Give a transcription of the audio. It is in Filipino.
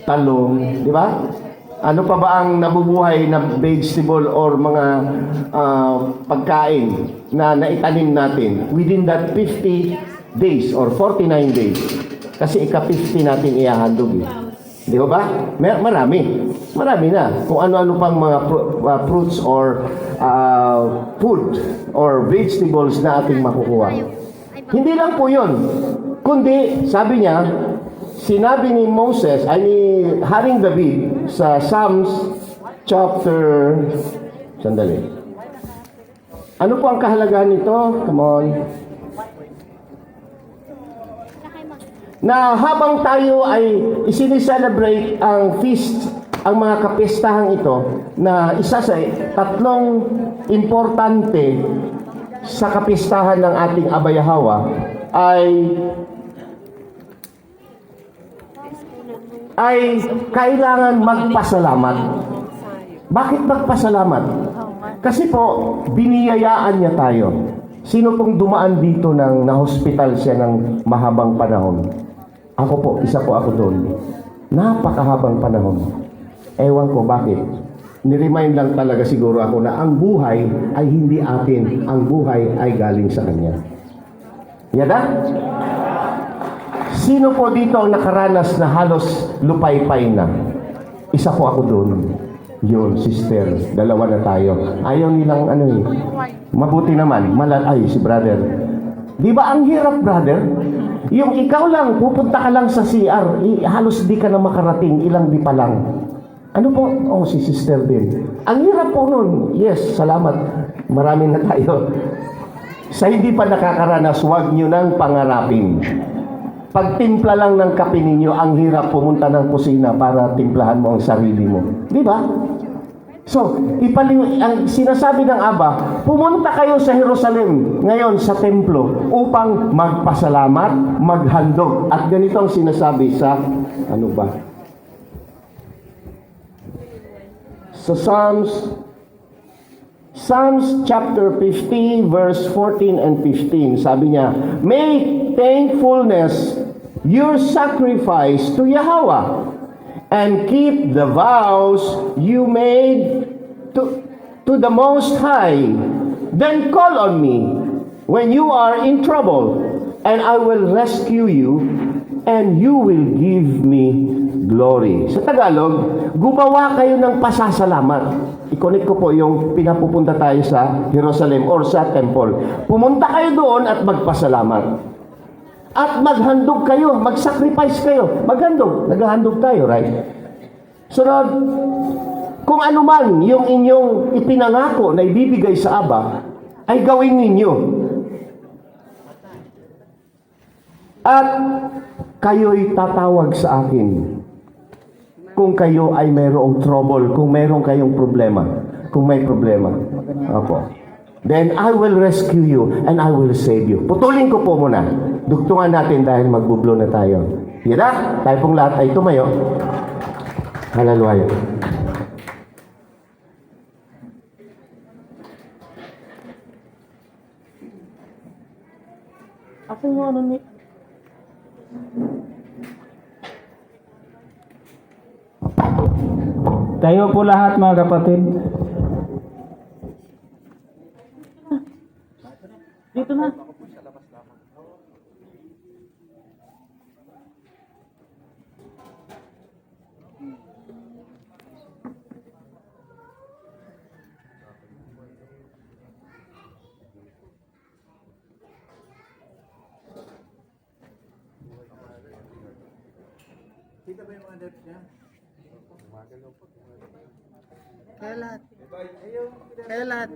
talong, di ba? Ano pa ba ang nabubuhay na vegetable or mga pagkain na naitanim natin within that 50 days or 49 days? Kasi ika-50 natin ihahandog eh. Di ba? Marami. Marami na. Kung ano-ano pang mga fruits or food or vegetables na ating makukuha. Hindi lang po yun. Kundi, sabi niya, sinabi ni Moses, ay ni Haring David sa Psalms chapter, sandali. Ano po ang kahalagahan nito? Come on. Na habang tayo ay isinicelebrate ang feast, ang mga kapistahan ito, na isa sa tatlong importante sa kapistahan ng ating Abayahawa ay kailangan magpasalamat. Bakit magpasalamat? Kasi po, biniyayaan niya tayo. Sino pong dumaan dito ng na-hospital siya ng mahabang panahon? Ako po, isa po ako doon. Napakahabang panahon. Ewan ko bakit. Niremind lang talaga siguro ako na ang buhay ay hindi atin. Ang buhay ay galing sa Kanya. Yada? Sino po dito ang nakaranas na halos lupay-pay na? Isa po ako doon. Yun, sister. Dalawa na tayo. Ayaw nilang mabuti naman. Ay, si brother. Di ba ang hirap, brother? Yung ikaw lang, pupunta ka lang sa CR, halos di ka na makarating, ilang di pa lang. Ano po? Oh, si sister din. Ang hirap po nun. Yes, salamat. Marami na tayo. Sa hindi pa nakakaranas, huwag nyo nang pangarapin. Pagtimpla lang ng kape ninyo, ang hirap pumunta ng kusina para timplahan mo ang sarili mo. Di ba? So, ang sinasabi ng Aba, pumunta kayo sa Jerusalem ngayon sa templo upang magpasalamat, maghandog. At ganito ang sinasabi sa, ano ba? Sa Psalms chapter 50 verse 14 and 15, sabi niya, make thankfulness your sacrifice to Yahweh, and keep the vows you made to the Most High. Then call on me when you are in trouble, and I will rescue you, and you will give me glory. Sa Tagalog, gumawa kayo ng pasasalamat. I-connect ko po yung pinapupunta tayo sa Jerusalem or sa temple. Pumunta kayo doon at magpasalamat. At maghandog kayo, mag-sacrifice kayo. Maghandog. Naghahandog tayo, right? Sunod, kung ano man yung inyong ipinangako na ibibigay sa Aba, ay gawin ninyo. At kayo'y tatawag sa akin kung kayo ay mayroong trouble, kung mayroong kayong problema, kung may problema. Opo. Then I will rescue you and I will save you. Putulin ko po muna. Dugtungan natin dahil magbublo na tayo. Yan na, tayo pong lahat ay tumayo. Hallelujah. Ako mo ano ni... Tayo po lahat mga kapatid. Dito na. Kita ba yung mga debts niya? Kaya lahat. Kaya lahat.